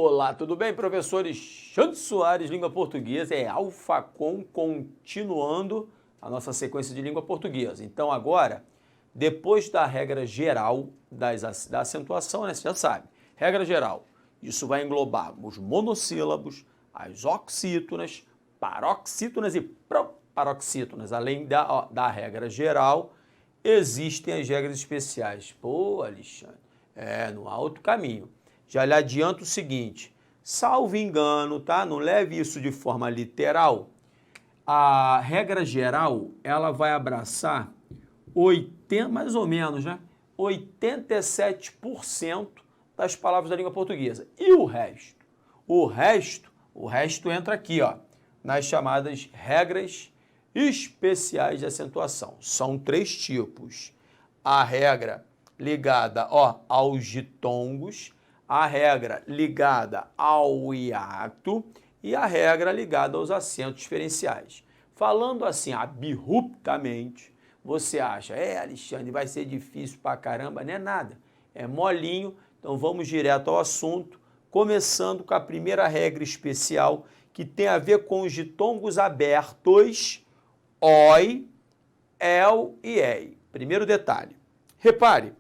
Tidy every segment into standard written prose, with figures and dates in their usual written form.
Olá, tudo bem, professores? Xande Soares, língua portuguesa, Alfacom, continuando a nossa sequência de língua portuguesa. Então agora, depois da regra geral da acentuação, né, você já sabe, regra geral, isso vai englobar os monossílabos, as oxítonas, paroxítonas e proparoxítonas. Além da regra geral, existem as regras especiais. Pô, Alexandre, não há outro caminho. Já lhe adianto o seguinte, salvo engano, tá? Não leve isso de forma literal. A regra geral, ela vai abraçar 80, mais ou menos, né? 87% das palavras da língua portuguesa. E o resto? O resto entra aqui, ó, nas chamadas regras especiais de acentuação. São 3 tipos. A regra ligada, ó, aos ditongos, a regra ligada ao hiato e a regra ligada aos acentos diferenciais. Falando assim abruptamente, você acha, Alexandre, vai ser difícil pra caramba? Não é nada, é molinho. Então vamos direto ao assunto, começando com a primeira regra especial, que tem a ver com os ditongos abertos, oi, el e ei. Primeiro detalhe, repare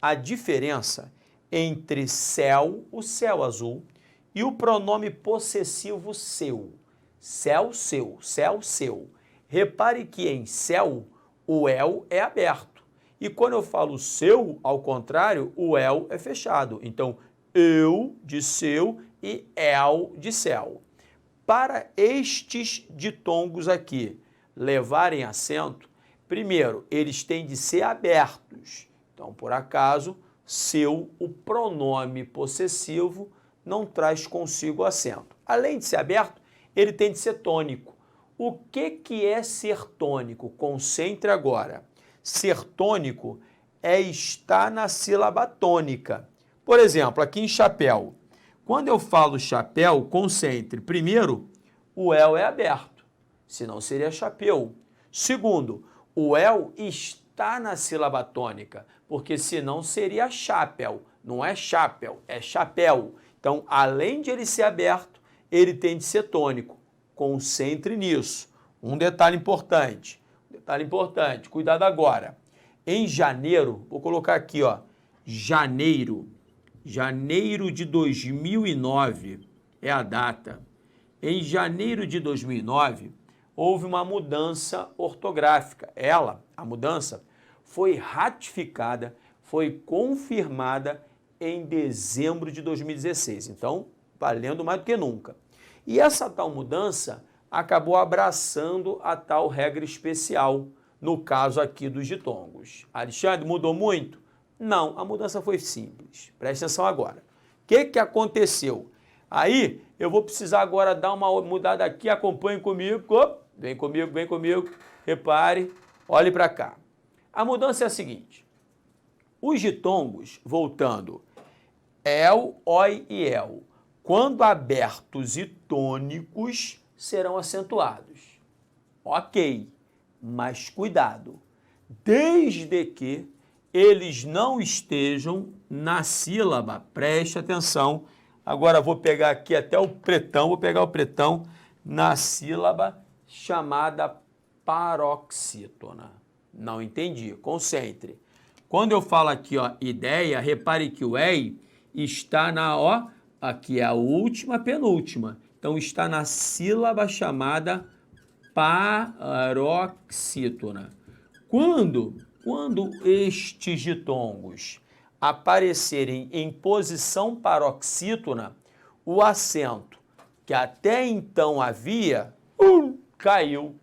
a diferença entre céu, o céu azul, e o pronome possessivo seu. Céu, seu, céu, seu. Repare que em céu, o el é aberto. E quando eu falo seu, ao contrário, o el é fechado. Então, eu de seu e el de céu. Para estes ditongos aqui levarem acento, primeiro, eles têm de ser abertos. Então, por acaso, seu, o pronome possessivo, não traz consigo acento. Além de ser aberto, ele tem de ser tônico. O que é ser tônico? Concentre agora. Ser tônico é estar na sílaba tônica. Por exemplo, aqui em chapéu. Quando eu falo chapéu, concentre. Primeiro, o el é aberto, senão seria chapéu. Segundo, o el está na sílaba tônica, porque senão seria chapéu. Não é chapéu, é chapéu. Então, além de ele ser aberto, ele tem de ser tônico. Concentre nisso. Um detalhe importante, cuidado agora. Em janeiro, vou colocar aqui, ó, janeiro de 2009 é a data. Em janeiro de 2009, houve uma mudança ortográfica. A mudança, foi ratificada, foi confirmada em dezembro de 2016. Então, valendo mais do que nunca. E essa tal mudança acabou abraçando a tal regra especial, no caso aqui dos ditongos. Alexandre, mudou muito? Não, a mudança foi simples. Preste atenção agora. O que aconteceu? Aí, eu vou precisar agora dar uma mudada aqui, acompanhe comigo. Vem comigo. Repare, olhe para cá. A mudança é a seguinte. Os ditongos, voltando, el, oi e el, quando abertos e tônicos, serão acentuados. Ok, mas cuidado. Desde que eles não estejam na sílaba, preste atenção. Agora vou pegar aqui até o pretão, na sílaba chamada paroxítona. Não entendi, concentre. Quando eu falo aqui, ó, ideia, repare que o ei está na, ó, aqui é a última, penúltima. Então está na sílaba chamada paroxítona. Quando estes ditongos aparecerem em posição paroxítona, o acento que até então havia, caiu.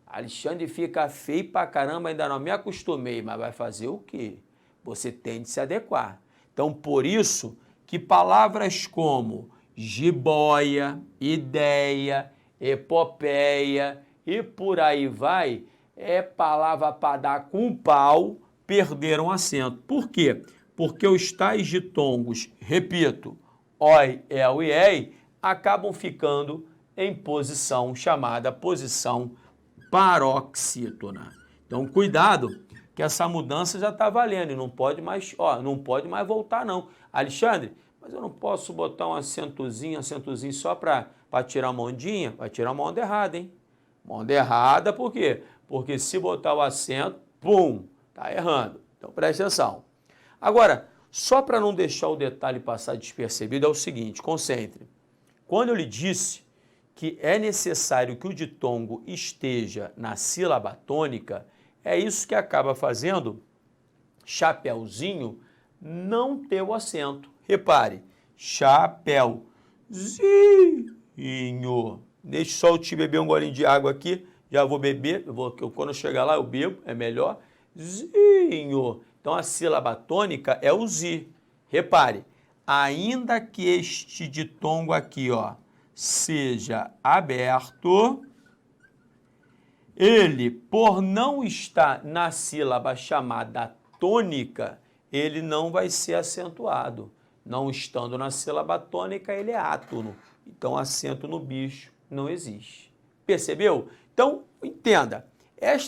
Alexandre, fica feio pra caramba, ainda não me acostumei, mas vai fazer o quê? Você tem de se adequar. Então, por isso que palavras como jiboia, ideia, epopeia e por aí vai, é palavra para dar com pau, perderam acento. Por quê? Porque os tais ditongos, repito, oi, el e ei, acabam ficando em posição chamada posição paroxítona. Então, cuidado, que essa mudança já está valendo e não pode mais voltar, não. Alexandre, mas eu não posso botar um acentozinho só para tirar uma ondinha? Vai tirar uma onda errada, hein? Uma onda errada por quê? Porque se botar o acento, pum, tá errando. Então preste atenção. Agora, só para não deixar o detalhe passar despercebido, é o seguinte, concentre. Quando eu lhe disse que é necessário que o ditongo esteja na sílaba tônica, é isso que acaba fazendo chapeuzinho não ter o acento. Repare, chapeuzinho. Deixa só o tio beber um golinho de água aqui, já vou beber, quando eu chegar lá eu bebo, é melhor. Zinho. Então a sílaba tônica é o zi. Repare, ainda que este ditongo aqui, ó, seja aberto, ele, por não estar na sílaba chamada tônica, ele não vai ser acentuado. Não estando na sílaba tônica, ele é átono. Então, acento no bicho não existe. Percebeu? Então, entenda.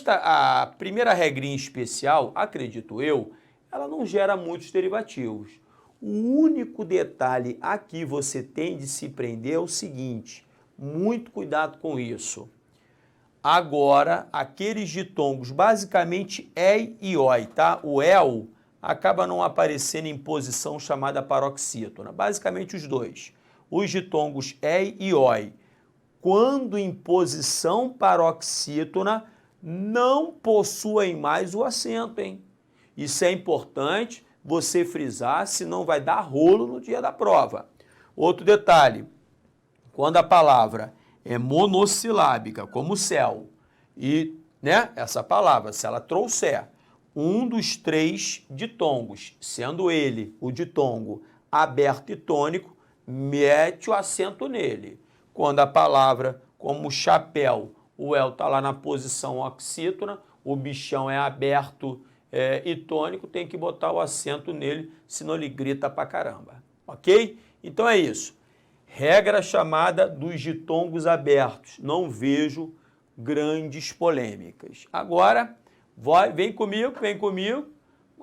A primeira regrinha especial, acredito eu, ela não gera muitos derivativos. O único detalhe aqui você tem de se prender é o seguinte, muito cuidado com isso. Agora, aqueles ditongos, basicamente EI e OI, tá? O EL acaba não aparecendo em posição chamada paroxítona, basicamente os dois. Os ditongos EI e OI, quando em posição paroxítona, não possuem mais o acento, hein? Isso é importante você frisar, senão vai dar rolo no dia da prova. Outro detalhe, quando a palavra é monossilábica, como céu, e essa palavra, se ela trouxer um dos três ditongos, sendo ele o ditongo aberto e tônico, mete o acento nele. Quando a palavra, como chapéu, o El está lá na posição oxítona, o bichão é aberto e tônico, tem que botar o acento nele, senão ele grita pra caramba. Ok? Então é isso. Regra chamada dos ditongos abertos. Não vejo grandes polêmicas. Agora, vem comigo.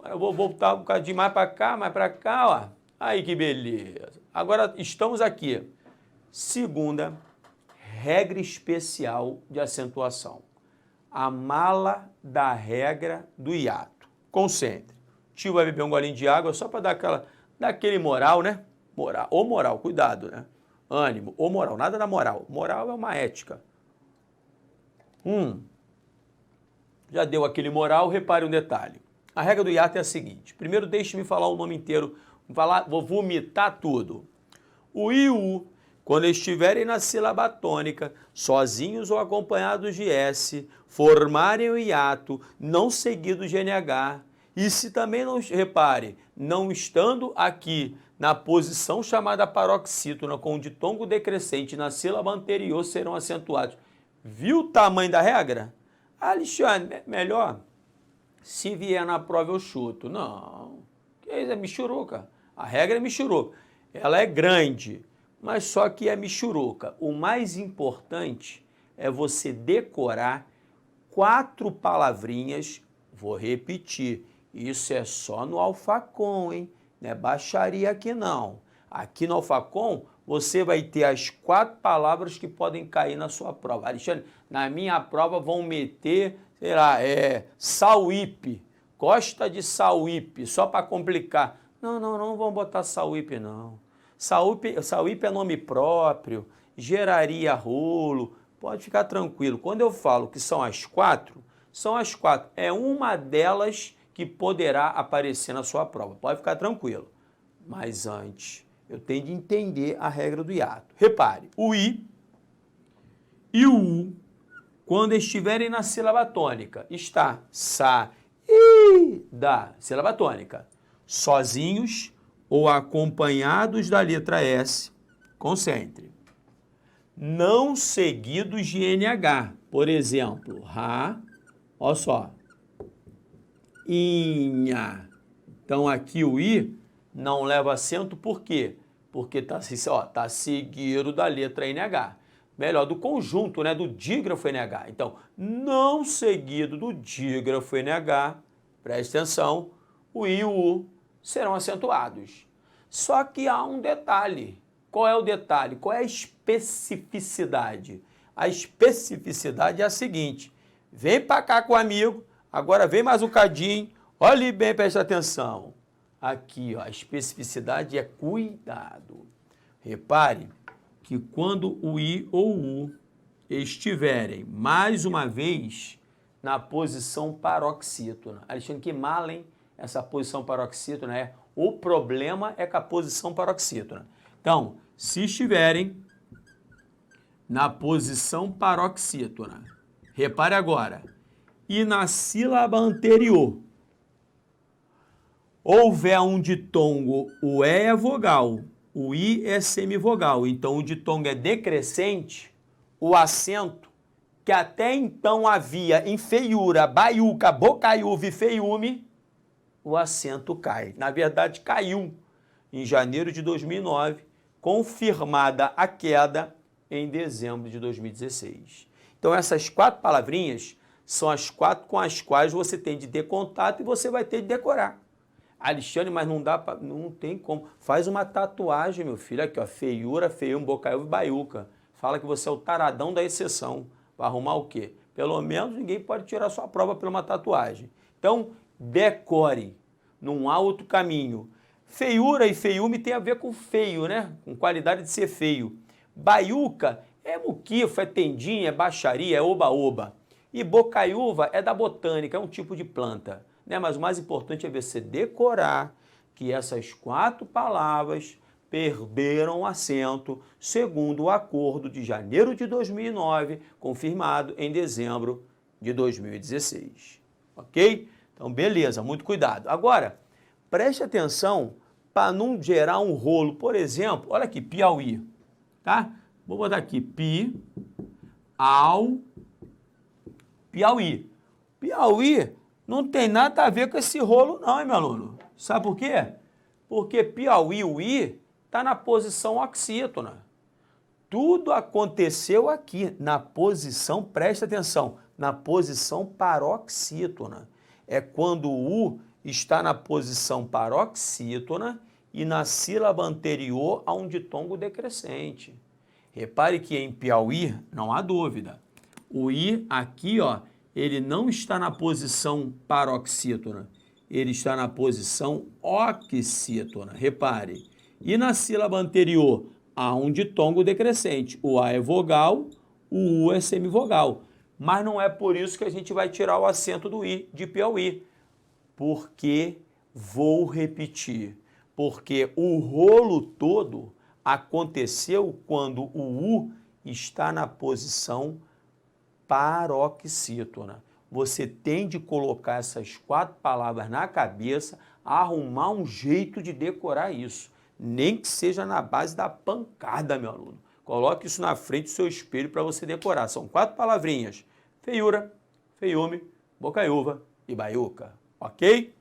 Eu vou voltar um bocadinho mais para cá, ó. Aí que beleza. Agora estamos aqui. Segunda regra especial de acentuação. A mala da regra do hiato. Concentre. O tio vai beber um golinho de água só para dar aquele moral, né? Moral, cuidado, né? Ânimo, ou moral, nada da moral. Moral é uma ética. Já deu aquele moral, repare um detalhe. A regra do hiato é a seguinte. Primeiro, deixe-me falar o nome inteiro. Vou vomitar tudo. O I e o U, quando estiverem na sílaba tônica, sozinhos ou acompanhados de S, formarem o hiato, não seguidos de NH. E se também não, repare, não estando aqui na posição chamada paroxítona com o ditongo decrescente na sílaba anterior, serão acentuados. Viu o tamanho da regra? Alexandre, melhor se vier na prova eu chuto. Não, que isso, é michuruca. A regra é michuruca. Ela é grande, mas só que é michuruca. O mais importante é você decorar 4 palavrinhas, vou repetir, isso é só no Alfacom, hein? Não é baixaria aqui não. Aqui no Alfacom você vai ter as 4 palavras que podem cair na sua prova. Alexandre, na minha prova vão meter, sei lá, Sauípe, Costa de Sauípe, só para complicar. Não vão botar Sauípe não. Sauípe é nome próprio, geraria rolo, pode ficar tranquilo. Quando eu falo que são as 4, é uma delas que poderá aparecer na sua prova. Pode ficar tranquilo. Mas antes, eu tenho de entender a regra do hiato. Repare, o I e o U, quando estiverem na sílaba tônica, está saída, sílaba tônica, sozinhos ou acompanhados da letra S, concentre. Não seguidos de NH. Por exemplo, Rá, olha só, Inha. Então aqui o I não leva acento, por quê? Porque tá seguido da letra NH. Melhor, do conjunto, né, do dígrafo NH. Então, não seguido do dígrafo NH, preste atenção, o I e o U serão acentuados. Só que há um detalhe. Qual é o detalhe? Qual é a especificidade? A especificidade é a seguinte: vem para cá com o amigo, agora vem mais um cadinho, olhe bem, preste atenção. Aqui, ó, a especificidade é cuidado. Repare que quando o I ou o U estiverem, mais uma vez, na posição paroxítona. Alexandre, que mal, hein? Essa posição paroxítona é... O problema é com a posição paroxítona. Então, se estiverem na posição paroxítona, repare agora, e na sílaba anterior houver um ditongo, o E é vogal, o I é semivogal, então o ditongo é decrescente, o acento que até então havia em feiura, baiuca, bocaiúva e feiume, o acento cai. Na verdade, caiu em janeiro de 2009, confirmada a queda em dezembro de 2016. Então, essas 4 palavrinhas são as 4 com as quais você tem de ter contato e você vai ter de decorar. Alexandre, mas não dá para... Não tem como. Faz uma tatuagem, meu filho. Aqui, ó, feiura, feiume, bocaiúva e baiuca. Fala que você é o taradão da exceção. Vai arrumar o quê? Pelo menos ninguém pode tirar sua prova por uma tatuagem. Então, decore. Não há outro caminho. Feiura e feiume tem a ver com feio, né? Com qualidade de ser feio. Baiuca é muquifo, é tendinha, é baixaria, é oba-oba. E bocaiúva é da botânica, é um tipo de planta. Né? Mas o mais importante é você decorar que essas 4 palavras perderam acento segundo o acordo de janeiro de 2009, confirmado em dezembro de 2016. Ok? Então, beleza, muito cuidado. Agora, preste atenção para não gerar um rolo. Por exemplo, olha aqui, Piauí, tá? Vou botar aqui, Piauí. Piauí não tem nada a ver com esse rolo não, hein, meu aluno? Sabe por quê? Porque Piauí, o I, está na posição oxítona. Tudo aconteceu aqui, na posição, presta atenção, na posição paroxítona. É quando o U está na posição paroxítona e na sílaba anterior a um ditongo decrescente. Repare que em Piauí não há dúvida. O I aqui, ó, ele não está na posição paroxítona, ele está na posição oxítona. Repare. E na sílaba anterior há um ditongo decrescente. O A é vogal, o U é semivogal. Mas não é por isso que a gente vai tirar o acento do I de Piauí. Porque, vou repetir, porque o rolo todo aconteceu quando o U está na posição paroxítona. Você tem de colocar essas 4 palavras na cabeça, arrumar um jeito de decorar isso. Nem que seja na base da pancada, meu aluno. Coloque isso na frente do seu espelho para você decorar. São 4 palavrinhas. Feiura, feiume, bocaiúva e baiuca. Ok?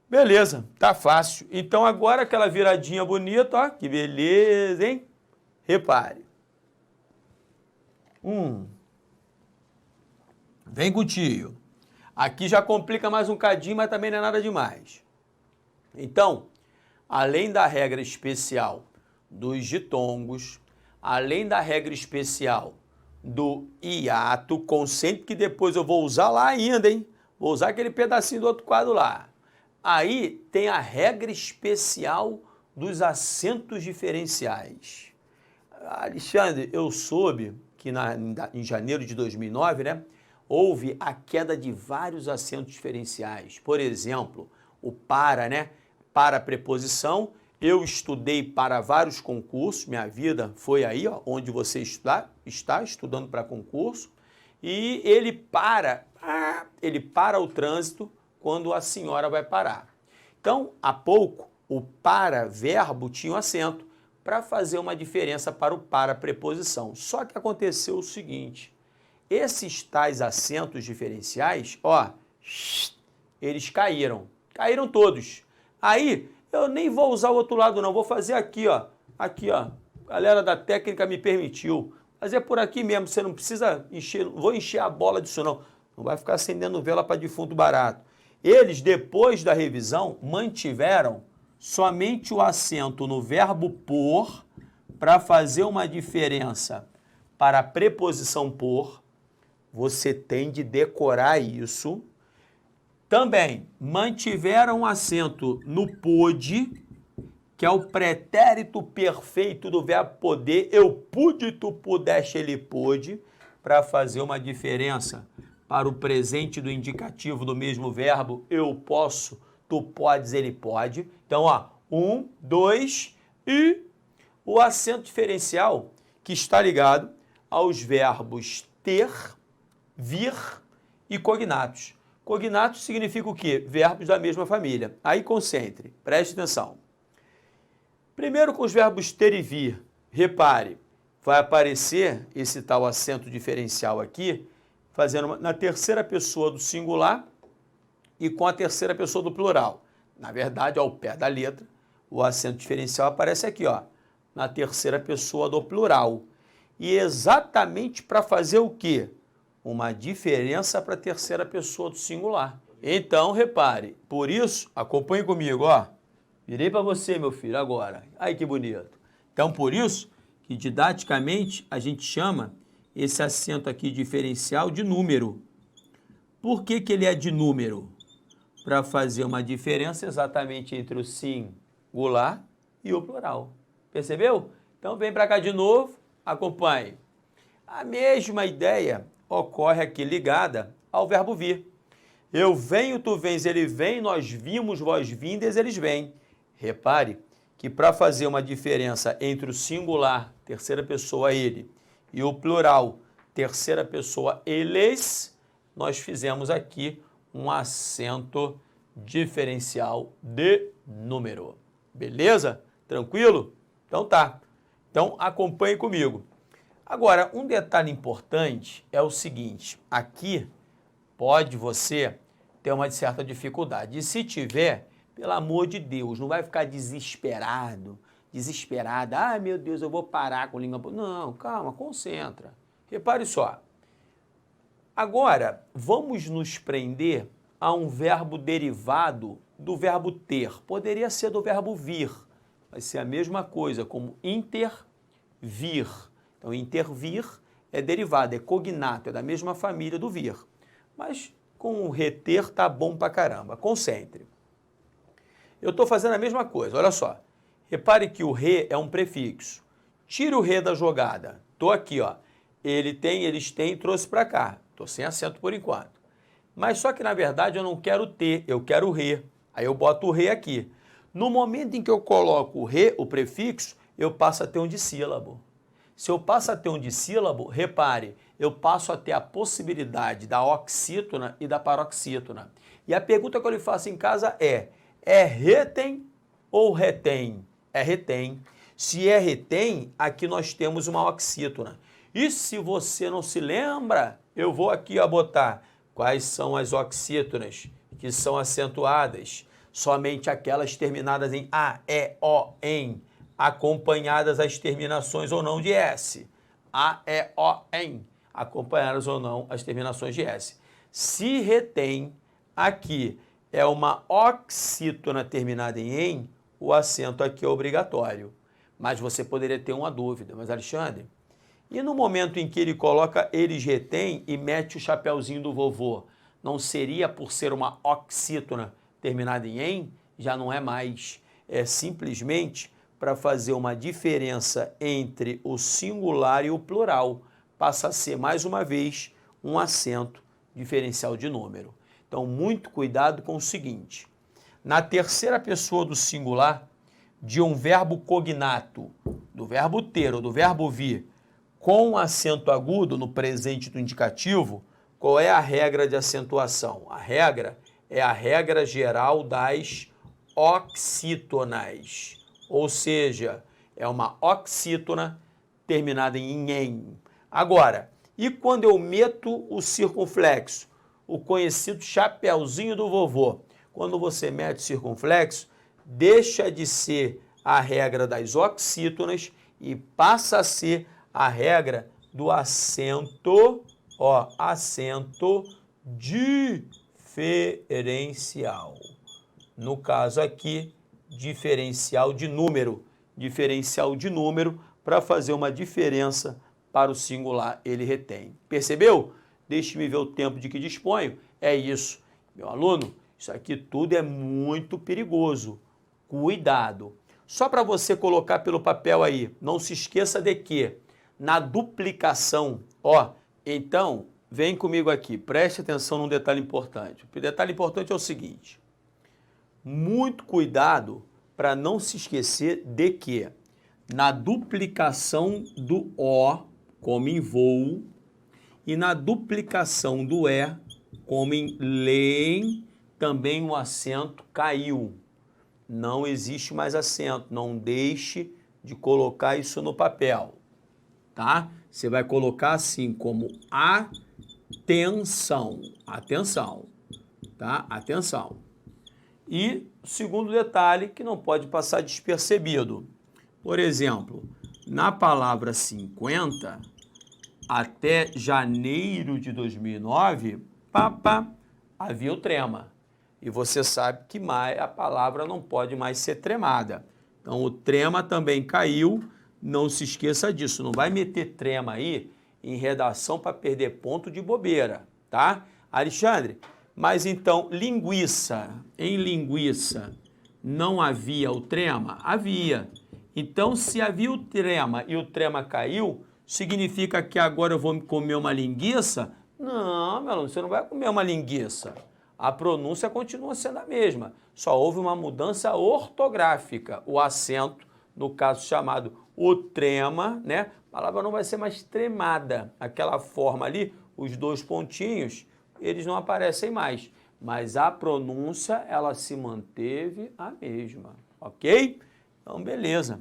Beleza, tá fácil. Então agora aquela viradinha bonita, ó. Que beleza, hein? Repare. Vem com o tio. Aqui já complica mais um cadinho, mas também não é nada demais. Então, além da regra especial dos ditongos, além da regra especial do hiato, consciente que depois eu vou usar lá ainda, hein? Vou usar aquele pedacinho do outro quadro lá. Aí tem a regra especial dos acentos diferenciais. Alexandre, eu soube que em janeiro de 2009, né, houve a queda de vários acentos diferenciais. Por exemplo, o para, né? Para preposição, eu estudei para vários concursos, minha vida foi aí, ó, onde você está estudando para concurso, e ele para o trânsito quando a senhora vai parar. Então, há pouco, o para verbo tinha um acento para fazer uma diferença para o para preposição. Só que aconteceu o seguinte, esses tais acentos diferenciais, ó, eles caíram todos. Aí, eu nem vou usar o outro lado não, vou fazer aqui, ó, galera da técnica me permitiu, fazer por aqui mesmo, você não precisa encher, não vou encher a bola disso não vai ficar acendendo vela para defunto barato. Eles, depois da revisão, mantiveram somente o acento no verbo por para fazer uma diferença para a preposição por, você tem de decorar isso. Também mantiveram acento no pôde, que é o pretérito perfeito do verbo poder. Eu pude, tu pudeste, ele pôde, para fazer uma diferença para o presente do indicativo do mesmo verbo. Eu posso, tu podes, ele pode. Então, ó, 1, 2 e o acento diferencial que está ligado aos verbos ter, vir e cognatos. Cognatos significa o quê? Verbos da mesma família. Aí concentre, preste atenção. Primeiro com os verbos ter e vir, repare, vai aparecer esse tal acento diferencial aqui, fazendo na terceira pessoa do singular e com a terceira pessoa do plural. Na verdade, ao pé da letra, o acento diferencial aparece aqui, ó, na terceira pessoa do plural. E exatamente para fazer o quê? Uma diferença para a terceira pessoa do singular. Então, repare, por isso, acompanhe comigo, ó. Virei para você, meu filho, agora. Ai, que bonito. Então, por isso que didaticamente a gente chama esse acento aqui diferencial de número. Por que que ele é de número? Para fazer uma diferença exatamente entre o singular e o plural. Percebeu? Então, vem para cá de novo, acompanhe. A mesma ideia ocorre aqui ligada ao verbo vir. Eu venho, tu vens, ele vem, nós vimos, vós vindes, eles vêm. Repare que para fazer uma diferença entre o singular, terceira pessoa, ele, e o plural, terceira pessoa, eles, nós fizemos aqui um acento diferencial de número. Beleza? Tranquilo? Então tá. Então acompanhe comigo. Agora, um detalhe importante é o seguinte, aqui pode você ter uma certa dificuldade. E se tiver, pelo amor de Deus, não vai ficar desesperado, desesperada. Ai, meu Deus, eu vou parar com língua... Não, calma, concentra. Repare só. Agora, vamos nos prender a um verbo derivado do verbo ter. Poderia ser do verbo vir. Vai ser a mesma coisa, como intervir. Então, intervir é derivado, é cognato, é da mesma família do vir. Mas com o reter tá bom pra caramba. Concentre. Eu estou fazendo a mesma coisa, olha só. Repare que o re é um prefixo. Tira o re da jogada. Estou aqui, ó. Ele tem, eles têm, trouxe para cá. Estou sem acento por enquanto. Mas só que, na verdade, eu não quero ter, eu quero o re. Aí eu boto o re aqui. No momento em que eu coloco o re, o prefixo, eu passo a ter um dissílabo. Se eu passo a ter um dissílabo, repare, eu passo a ter a possibilidade da oxítona e da paroxítona. E a pergunta que eu lhe faço em casa é retém ou retém? É retém. Se é retém, aqui nós temos uma oxítona. E se você não se lembra, eu vou aqui ó, botar quais são as oxítonas que são acentuadas. Somente aquelas terminadas em A, E, O, em, acompanhadas as terminações ou não de S. A, E, O, em, acompanhadas ou não as terminações de S. Se retém, aqui é uma oxítona terminada em, o acento aqui é obrigatório. Mas você poderia ter uma dúvida, mas Alexandre, e no momento em que ele coloca eles retém e mete o chapeuzinho do vovô, não seria por ser uma oxítona terminada em, já não é mais. É simplesmente para fazer uma diferença entre o singular e o plural. Passa a ser, mais uma vez, um acento diferencial de número. Então, muito cuidado com o seguinte. Na terceira pessoa do singular, de um verbo cognato, do verbo ter ou do verbo vir, com acento agudo no presente do indicativo, qual é a regra de acentuação? A regra é a regra geral das oxítonas. Ou seja, é uma oxítona terminada em em. Agora, e quando eu meto o circunflexo? O conhecido chapeuzinho do vovô. Quando você mete o circunflexo, deixa de ser a regra das oxítonas e passa a ser a regra do acento, ó, acento diferencial. No caso aqui, diferencial de número. Diferencial de número para fazer uma diferença para o singular ele retém. Percebeu? Deixe-me ver o tempo de que disponho. É isso. Meu aluno, isso aqui tudo é muito perigoso. Cuidado. Só para você colocar pelo papel aí, não se esqueça de que na duplicação, ó, então, vem comigo aqui, preste atenção num detalhe importante. O detalhe importante é o seguinte, muito cuidado para não se esquecer de que na duplicação do O, como em voo, e na duplicação do E, como em leem, também o acento caiu. Não existe mais acento, não deixe de colocar isso no papel, tá? Você vai colocar assim como atenção, atenção, tá? Atenção. E segundo detalhe que não pode passar despercebido. Por exemplo, na palavra 50, até janeiro de 2009, havia o trema. E você sabe que a palavra não pode mais ser tremada. Então, o trema também caiu. Não se esqueça disso. Não vai meter trema aí em redação para perder ponto de bobeira, tá? Alexandre, mas então, linguiça. Em linguiça não havia o trema? Havia. Então, se havia o trema e o trema caiu, significa que agora eu vou comer uma linguiça? Não, meu aluno, você não vai comer uma linguiça. A pronúncia continua sendo a mesma, só houve uma mudança ortográfica. O acento, no caso chamado o trema, né? A palavra não vai ser mais tremada. Aquela forma ali, os dois pontinhos, eles não aparecem mais. Mas a pronúncia, ela se manteve a mesma, ok? Então, beleza.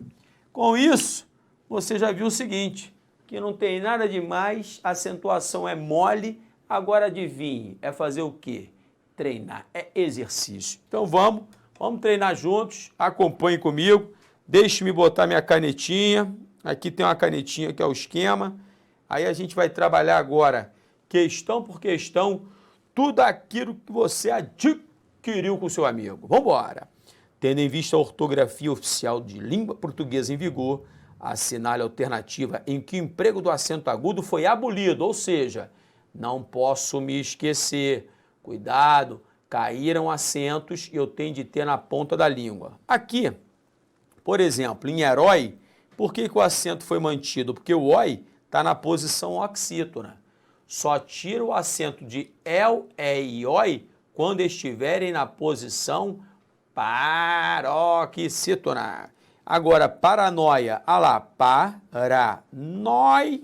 Com isso, você já viu o seguinte, que não tem nada de mais, a acentuação é mole, agora adivinhe, é fazer o quê? Treinar, é exercício. Então vamos treinar juntos, acompanhe comigo, deixe-me botar minha canetinha, aqui tem uma canetinha que é o esquema, aí a gente vai trabalhar agora, questão por questão, tudo aquilo que você adquiriu com seu amigo. Vamos embora. Tendo em vista a ortografia oficial de língua portuguesa em vigor, assinale a alternativa em que o emprego do acento agudo foi abolido, ou seja, não posso me esquecer. Cuidado, caíram acentos e eu tenho de ter na ponta da língua. Aqui, por exemplo, em herói, por que o acento foi mantido? Porque o oi está na posição oxítona. Só tira o acento de el, é e oi quando estiverem na posição paroxítona. Agora, paranoia, olha lá, paranoia.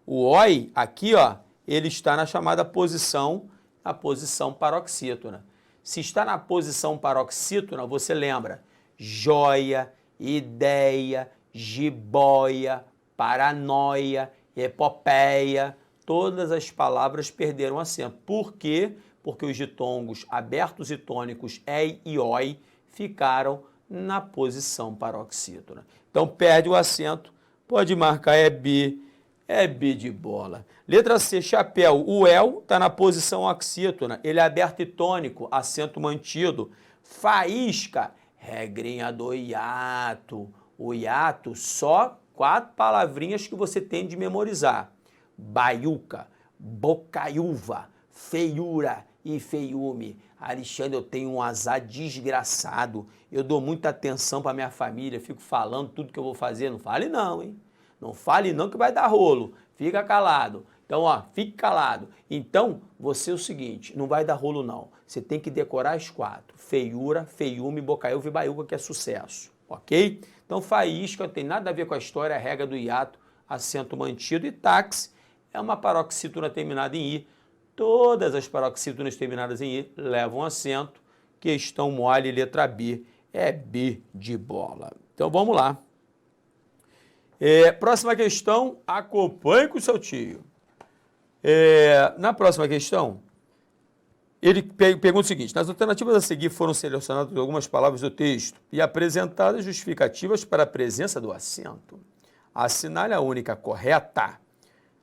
O oi, aqui, ó, ele está na chamada posição, a posição paroxítona. Se está na posição paroxítona, você lembra, joia, ideia, jiboia, paranoia, epopeia, todas as palavras perderam acento. Por quê? Porque os ditongos abertos e tônicos e e oi ficaram na posição paroxítona. Então, perde o acento, pode marcar é B de bola. Letra C, chapéu. O el está na posição oxítona, ele é aberto e tônico, acento mantido. Faísca, regrinha do hiato. O hiato, só 4 palavrinhas que você tem de memorizar. Baiuca, bocaiúva, feiura e feiume. Alexandre, eu tenho um azar desgraçado. Eu dou muita atenção para minha família, fico falando tudo que eu vou fazer. Não fale não, hein? Não fale não que vai dar rolo. Fica calado. Então, ó, fique calado. Então, você é o seguinte, não vai dar rolo não. Você tem que decorar as 4. Feiura, feiume, bocaiúva e baiuca, que é sucesso. Ok? Então, faísca não tem nada a ver com a história, a regra do hiato, acento mantido. E táxi é uma paroxítona terminada em i. Todas as paroxítonas terminadas em i levam acento. Questão mole, letra B, é B de bola. Então, vamos lá. Próxima questão, acompanhe com o seu tio. Na próxima questão, ele pergunta o seguinte, nas alternativas a seguir foram selecionadas algumas palavras do texto e apresentadas justificativas para a presença do acento. Assinale a única correta.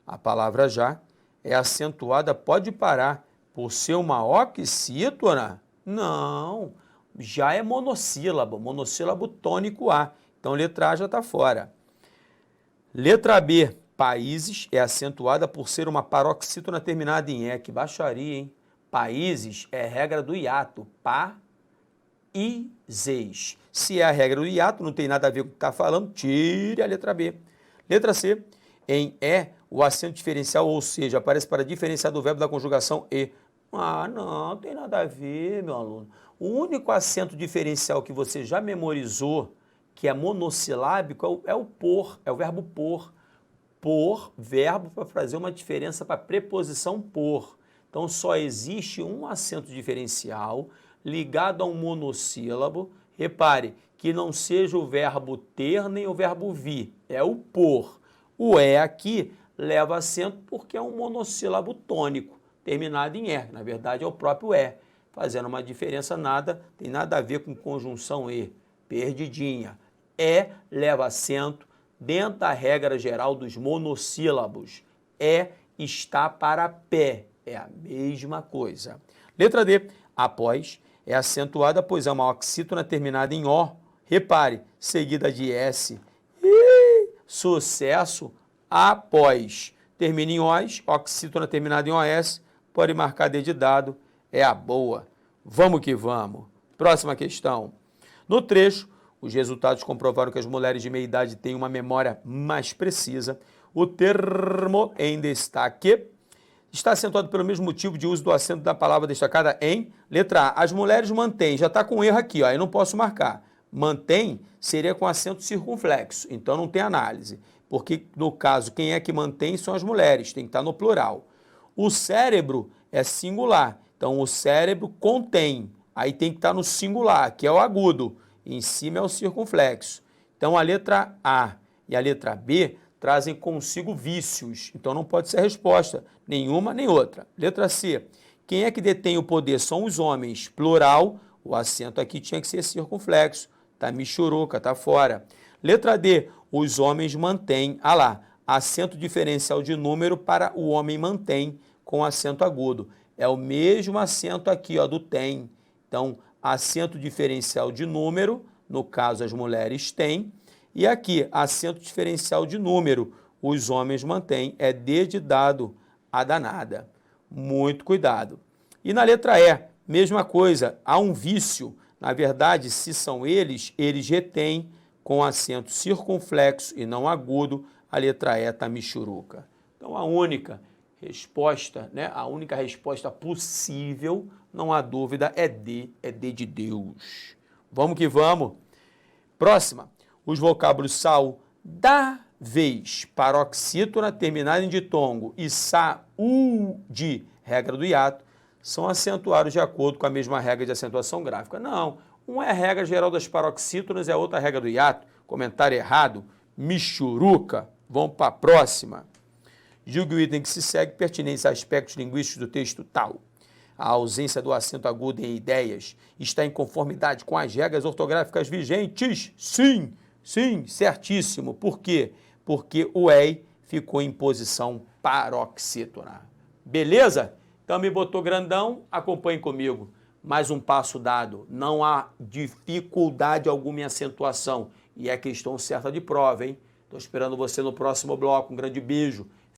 A palavra já é acentuada, pode parar, por ser uma oxítona? Não, já é monossílabo tônico A. Então, letra A já está fora. Letra B, países, é acentuada por ser uma paroxítona terminada em E. Que baixaria, hein? Países é regra do hiato, países. Se é a regra do hiato, não tem nada a ver com o que está falando, tire a letra B. Letra C, em E, o acento diferencial, ou seja, aparece para diferenciar do verbo da conjugação E. Ah, não tem nada a ver, meu aluno. O único acento diferencial que você já memorizou, que é monossilábico, é o por, é o verbo por. Por, verbo para fazer uma diferença para a preposição por. Então, só existe um acento diferencial ligado a um monossílabo. Repare que não seja o verbo ter nem o verbo vir, é o por. O é aqui leva acento porque é um monossílabo tônico, terminado em é. Na verdade, é o próprio é, fazendo uma diferença tem nada a ver com conjunção e, perdidinha. É leva acento dentro da regra geral dos monossílabos. É está para pé, é a mesma coisa. Letra D, após, é acentuada, pois é uma oxítona terminada em O. Repare, seguida de S. Sucesso, após. Termina em OS, oxítona terminada em OS, pode marcar D de dado, é a boa. Vamos que vamos. Próxima questão. No trecho, os resultados comprovaram que as mulheres de meia idade têm uma memória mais precisa. O termo em destaque está acentuado pelo mesmo motivo de uso do acento da palavra destacada em letra A. As mulheres mantêm, já está com erro aqui, ó, eu não posso marcar. Mantém seria com acento circunflexo, então não tem análise. Porque, no caso, quem é que mantém são as mulheres, tem que estar no plural. O cérebro é singular, então o cérebro contém, aí tem que estar no singular, que é o agudo. Em cima é o circunflexo. Então, a letra A e a letra B trazem consigo vícios. Então, não pode ser a resposta, nenhuma nem outra. Letra C. Quem é que detém o poder? São os homens. Plural, o acento aqui tinha que ser circunflexo. Tá michuruca, tá fora. Letra D. Os homens mantêm. Ah lá, acento diferencial de número para o homem mantém com acento agudo. É o mesmo acento aqui, ó, do tem. Então, acento diferencial de número, no caso as mulheres têm, e aqui, acento diferencial de número, os homens mantêm, é D de dado, a danada. Muito cuidado. E na letra E, mesma coisa, há um vício, na verdade, se são eles retêm com acento circunflexo e não agudo, a letra E está michuruca. Então, a única resposta, né, a única resposta possível, não há dúvida, é D de Deus. Vamos que vamos. Próxima, os vocábulos saudáveis, paroxítona terminada em ditongo e saúde, regra do hiato, são acentuados de acordo com a mesma regra de acentuação gráfica. Não, uma é a regra geral das paroxítonas e a outra a regra do hiato. Comentário errado, michuruca. Vamos para a próxima. Julgue o item que se segue pertinente a aspectos linguísticos do texto tal. A ausência do acento agudo em ideias está em conformidade com as regras ortográficas vigentes? Sim, sim, certíssimo. Por quê? Porque o EI ficou em posição paroxítona. Beleza? Então me botou grandão, acompanhe comigo. Mais um passo dado, não há dificuldade alguma em acentuação. E é questão certa de prova, hein? Estou esperando você no próximo bloco. Um grande beijo.